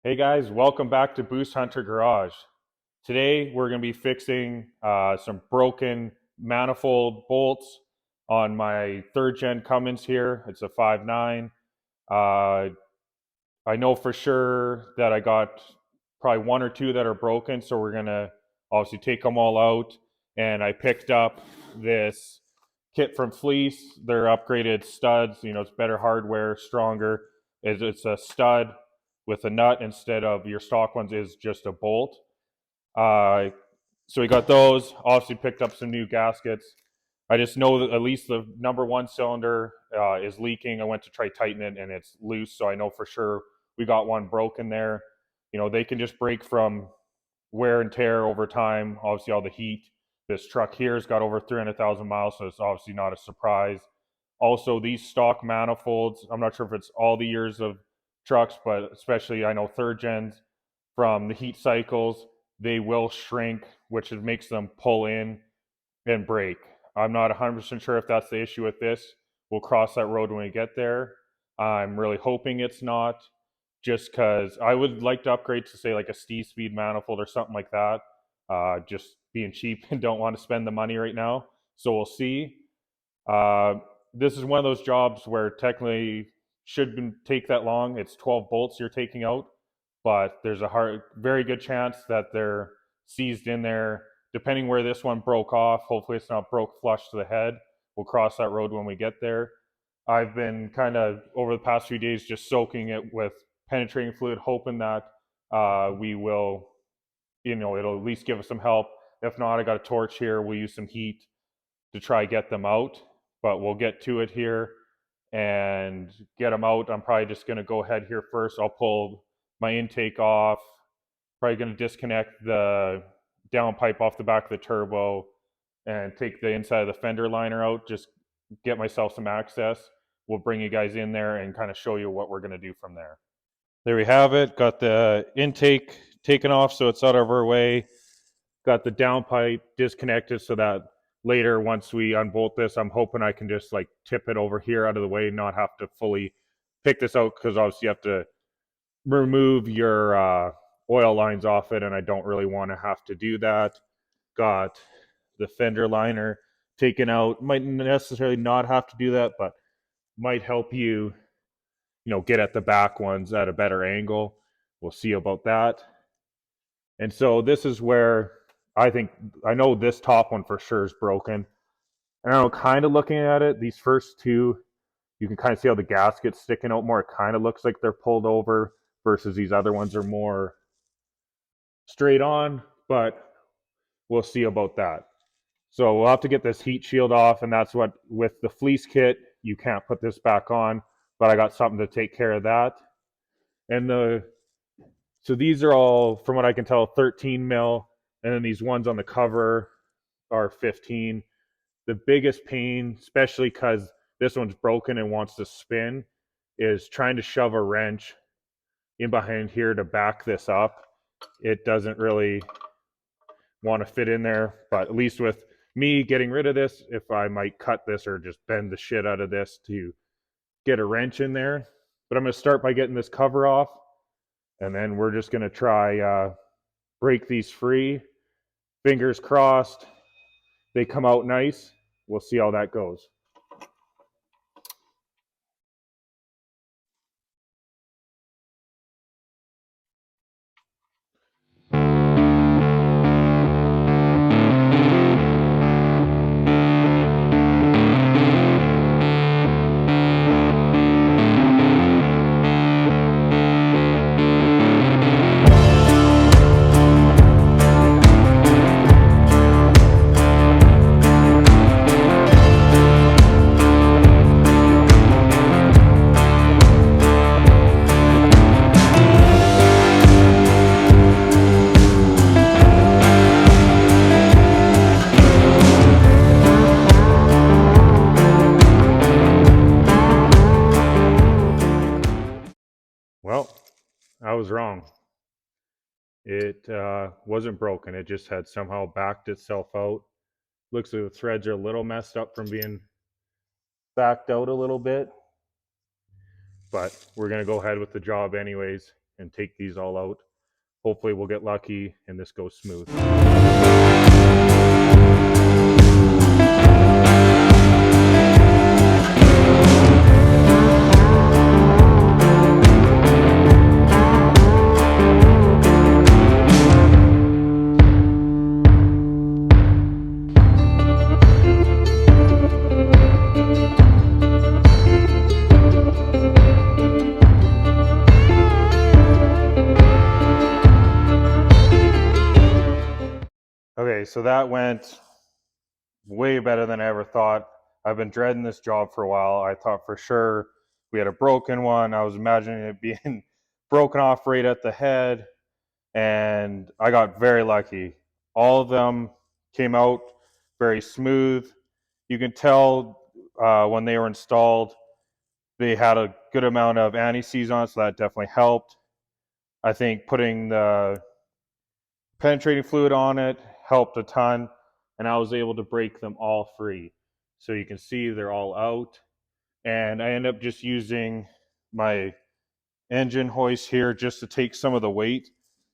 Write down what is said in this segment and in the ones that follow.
Hey guys, welcome back to Boost Hunter Garage. Today we're going to be fixing some broken manifold bolts on my third gen Cummins here. It's a 5.9. Uh, I know for sure that I got probably one or two that are broken, so we're going to obviously take them all out. And I picked up this kit from Fleece. They're upgraded studs. It's better hardware, stronger. It's a stud with a nut instead of your stock ones is just a bolt. Uh, so we got those. Obviously picked up some new gaskets. I just know that at least the number one cylinder is leaking. I went to try tighten it and it's loose, so I know for sure we got one broken there. They can just break from wear and tear over time. Obviously, all the heat. This truck here has got over 300,000 miles, so it's obviously not a surprise. Also, these stock manifolds, I'm not sure if it's all the years of trucks, but especially I know third gens from the heat cycles, they will shrink, which makes them pull in and break. I'm not 100% sure if that's the issue with this. We'll cross that road when we get there. I'm really hoping it's not, just because I would like to upgrade to say like a Steve Speed manifold or something like that. Just being cheap and don't want to spend the money right now. So we'll see. Uh, this is one of those jobs where technically shouldn't take that long. It's 12 bolts you're taking out, but there's a very good chance that they're seized in there. Depending where this one broke off, hopefully it's not broke flush to the head. We'll cross that road when we get there. I've been kind of over the past few days just soaking it with penetrating fluid, hoping that we will, it'll at least give us some help. If not, I got a torch here. We'll use some heat to try get them out, but we'll get to it here and get them out. I'm probably just going to go ahead here first. I'll pull my intake off. Probably going to disconnect the downpipe off the back of the turbo and take the inside of the fender liner out. Just get myself some access. We'll bring you guys in there and kind of show you what we're going to do from there. There we have it. Got the intake taken off so it's out of our way. Got the downpipe disconnected so that later once we unbolt this, I'm hoping I can just like tip it over here out of the way, not have to fully pick this out, because obviously you have to remove your oil lines off it, and I don't really want to have to do that. Got the fender liner taken out. Might necessarily not have to do that, but might help you, get at the back ones at a better angle. We'll see about that. And so this is where I know this top one for sure is broken. And I don't know, kind of looking at it, these first two, you can kind of see how the gasket's sticking out more. It kind of looks like they're pulled over versus these other ones are more straight on, but we'll see about that. So we'll have to get this heat shield off, and that's what, with the fleece kit, you can't put this back on, but I got something to take care of that. And so these are all, from what I can tell, 13 mil, and then these ones on the cover are 15. The biggest pain, especially because this one's broken and wants to spin, is trying to shove a wrench in behind here to back this up. It doesn't really want to fit in there, but at least with me getting rid of this, if I might cut this or just bend the shit out of this to get a wrench in there. But I'm going to start by getting this cover off, and then we're just going to try break these free. Fingers crossed they come out nice. We'll see how that goes. Well, I was wrong. It wasn't broken. It just had somehow backed itself out. Looks like the threads are a little messed up from being backed out a little bit, but we're going to go ahead with the job anyways and take these all out. Hopefully we'll get lucky and this goes smooth. Okay, so that went way better than I ever thought. I've been dreading this job for a while. I thought for sure we had a broken one. I was imagining it being broken off right at the head, and I got very lucky. All of them came out very smooth. You can tell when they were installed, they had a good amount of anti-seize on it, so that definitely helped. I think putting the penetrating fluid on it helped a ton, and I was able to break them all free. So you can see they're all out, and I end up just using my engine hoist here just to take some of the weight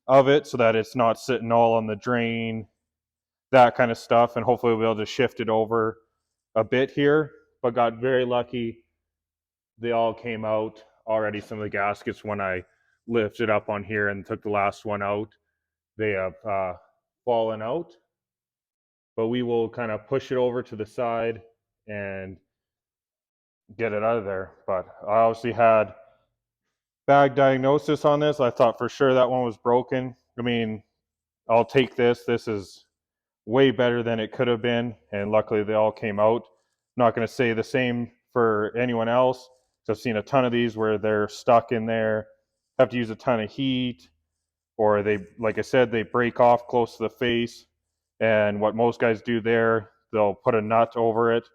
of it so that it's not sitting all on the drain, that kind of stuff, and hopefully we'll be able to shift it over a bit here, but got very lucky. They all came out already. Some of the gaskets, when I lifted up on here and took the last one out, they have fallen out, but we will kind of push it over to the side and get it out of there. But I obviously had bad diagnosis on this. I thought for sure that one was broken. I mean, I'll take this. This is way better than it could have been, and luckily they all came out. I'm not going to say the same for anyone else. I've seen a ton of these where they're stuck in there, have to use a ton of heat, or they, like I said, they break off close to the face. And what most guys do there, they'll put a nut over it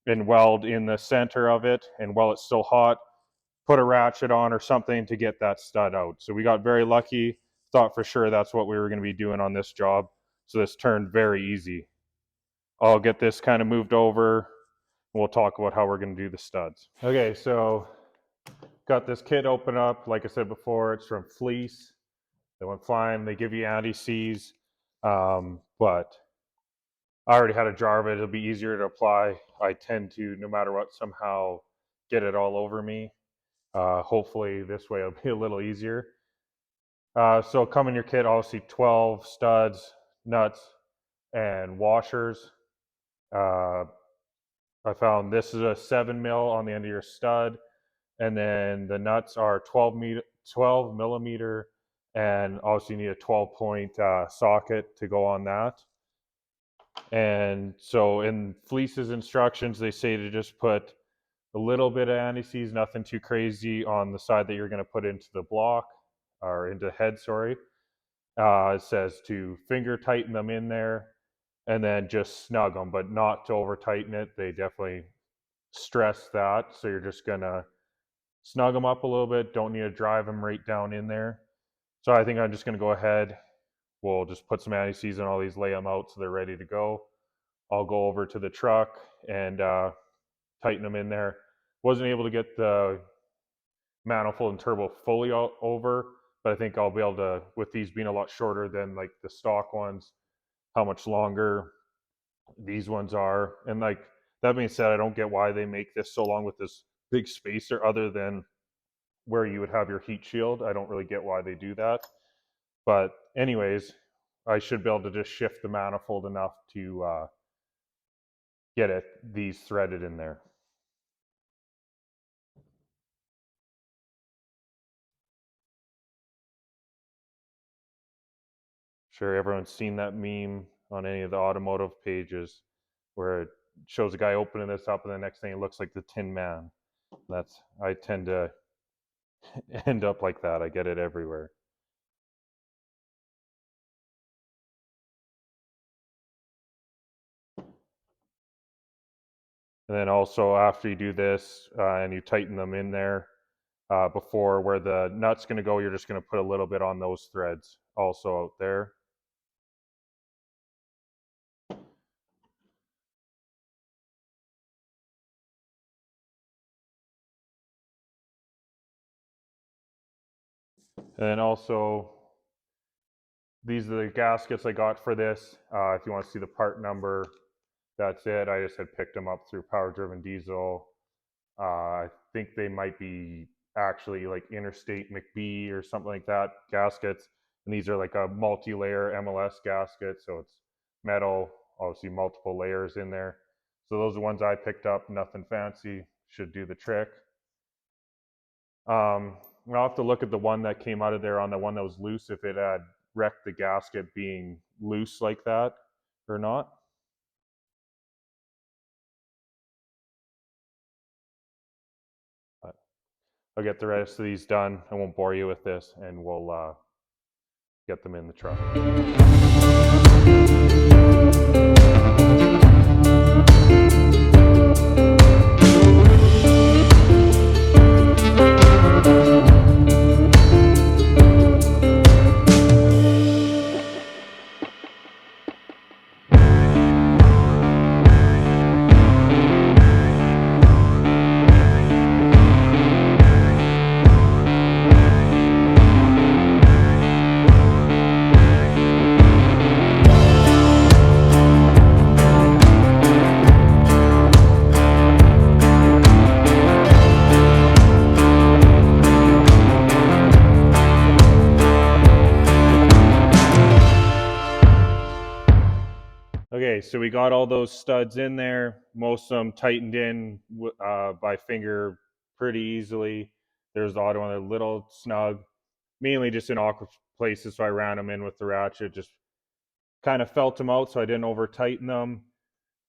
and weld in the center of it, and while it's still hot, put a ratchet on or something to get that stud out. So we got very lucky, thought for sure that's what we were going to be doing on this job. So this turned very easy. I'll get this kind of moved over, and we'll talk about how we're going to do the studs. Okay, so got this kit open up. Like I said before, it's from Fleece. They went fine. They give you anti-seize, but I already had a jar of it. It'll be easier to apply. I tend to, no matter what, somehow get it all over me. Hopefully this way it'll be a little easier. So come in your kit, obviously 12 studs, nuts, and washers. I found this is a 7 mil on the end of your stud, and then the nuts are 12 millimeter, and obviously you need a 12-point socket to go on that. And so in Fleece's instructions, they say to just put a little bit of anti-seize, nothing too crazy, on the side that you're going to put into the block, or into head, sorry. It says to finger tighten them in there and then just snug them, but not to over tighten it. They definitely stress that. So you're just going to snug them up a little bit. Don't need to drive them right down in there. So I think I'm just going to go ahead. We'll just put some anti-seize on all these, lay them out so they're ready to go. I'll go over to the truck and tighten them in there. Wasn't able to get the manifold and turbo fully over, but I think I'll be able to, with these being a lot shorter than like the stock ones, how much longer these ones are. And like that being said, I don't get why they make this so long with this big spacer, other than where you would have your heat shield. I don't really get why they do that. But anyways, I should be able to just shift the manifold enough to get these threaded in there. Sure, everyone's seen that meme on any of the automotive pages where it shows a guy opening this up, and the next thing it looks like the Tin Man. I tend to end up like that. I get it everywhere. And then also after you do this and you tighten them in there, before where the nut's going to go, you're just going to put a little bit on those threads also out there. And then also, these are the gaskets I got for this. If you want to see the part number, that's it. I just had picked them up through Power Driven Diesel. I think they might be actually like Interstate McBee or something like that gaskets. And these are like a multi-layer MLS gasket, so it's metal, obviously multiple layers in there. So those are the ones I picked up. Nothing fancy, should do the trick. I'll have to look at the one that came out of there on the one that was loose, if it had wrecked the gasket being loose like that or not. But I'll get the rest of these done. I won't bore you with this, and we'll get them in the truck. Okay, so we got all those studs in there. Most of them tightened in by finger pretty easily. There's the odd one, a little snug, mainly just in awkward places, so I ran them in with the ratchet, just kind of felt them out so I didn't over tighten them.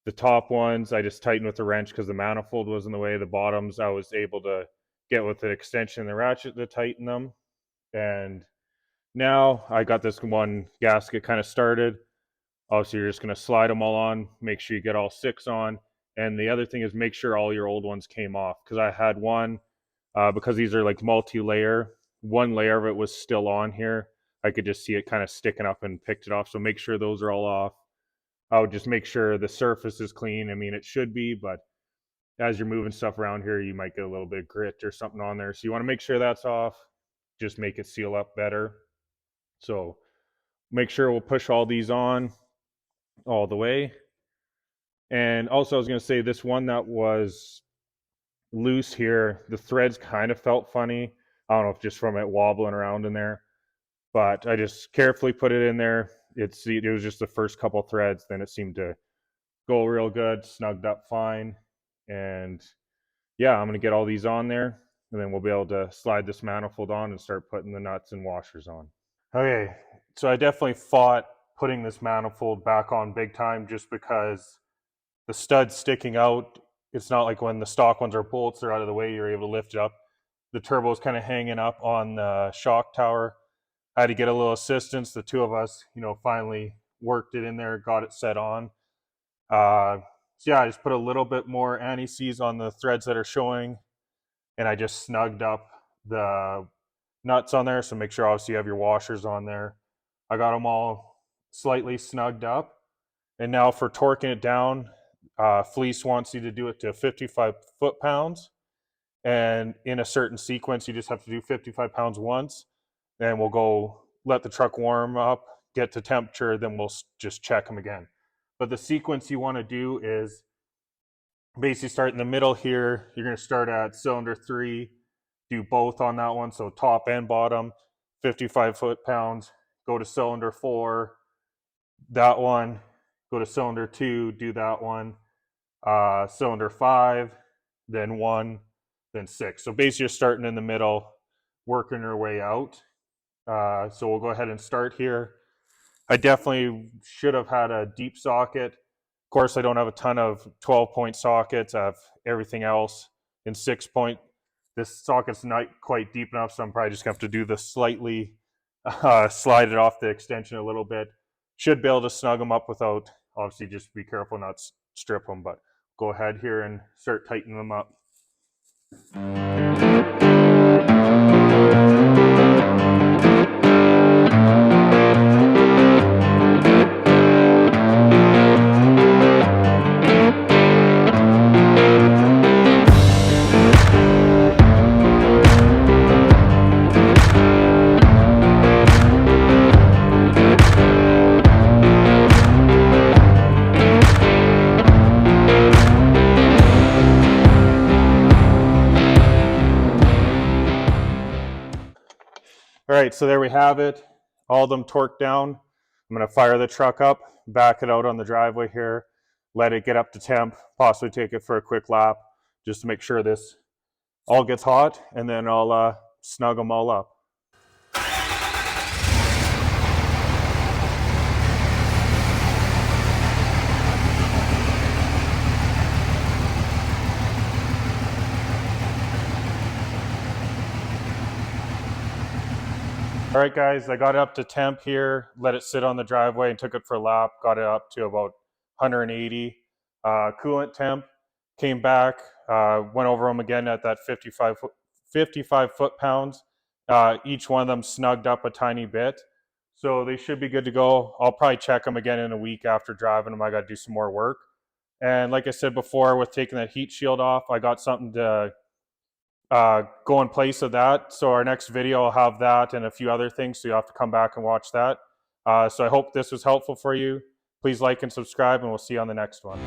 The top ones I just tightened with the wrench because the manifold was in the way. The bottoms I was able to get with the extension and the ratchet to tighten them. And now I got this one gasket kind of started. Obviously, you're just going to slide them all on, make sure you get all 6 on. And the other thing is make sure all your old ones came off, because I had one, because these are like multi-layer, one layer of it was still on here. I could just see it kind of sticking up and picked it off. So make sure those are all off. I would just make sure the surface is clean. I mean, it should be, but as you're moving stuff around here, you might get a little bit of grit or something on there. So you want to make sure that's off. Just make it seal up better. So make sure we'll push all these on all the way. And also I was going to say, this one that was loose here, the threads kind of felt funny. I don't know if just from it wobbling around in there, but I just carefully put it in there. It was just the first couple threads, then it seemed to go real good, snugged up fine. And yeah, I'm going to get all these on there, and then we'll be able to slide this manifold on and start putting the nuts and washers on. Okay, so I definitely fought putting this manifold back on big time, just because the stud's sticking out. It's not like when the stock ones are bolts, they're out of the way, you're able to lift it up. The turbo is kind of hanging up on the shock tower. I had to get a little assistance. The two of us, finally worked it in there, got it set on. So yeah, I just put a little bit more anti-seize on the threads that are showing, and I just snugged up the nuts on there. So make sure obviously you have your washers on there. I got them all slightly snugged up. And now for torquing it down, Fleece wants you to do it to 55 foot-pounds. And in a certain sequence, you just have to do 55 pounds once. Then we'll go let the truck warm up, get to temperature, then we'll just check them again. But the sequence you want to do is basically start in the middle here. You're going to start at cylinder 3, do both on that one, so top and bottom, 55 foot-pounds. Go to cylinder 4, that one. Go to cylinder 2, do that one. Cylinder 5, then 1, then 6. So basically you're starting in the middle, working your way out. So we'll go ahead and start here. I definitely should have had a deep socket. Of course, I don't have a ton of 12-point sockets. I have everything else in 6-point. This socket's not quite deep enough, so I'm probably just going to have to do this slightly, slide it off the extension a little bit. Should be able to snug them up without, obviously just be careful not to strip them, but go ahead here and start tightening them up. right, so there we have it. All of them torqued down. I'm going to fire the truck up, back it out on the driveway here, let it get up to temp, possibly take it for a quick lap just to make sure this all gets hot, and then I'll snug them all up. All right, guys, I got it up to temp here, let it sit on the driveway and took it for a lap, got it up to about 180. Coolant temp, came back, went over them again at that 55 foot-pounds. Each one of them snugged up a tiny bit. So they should be good to go. I'll probably check them again in a week after driving them. I got to do some more work. And like I said before, with taking that heat shield off, I got something to go in place of that. So our next video will have that and a few other things, so you have to come back and watch that. So I hope this was helpful for you. Please like and subscribe, and we'll see you on the next one.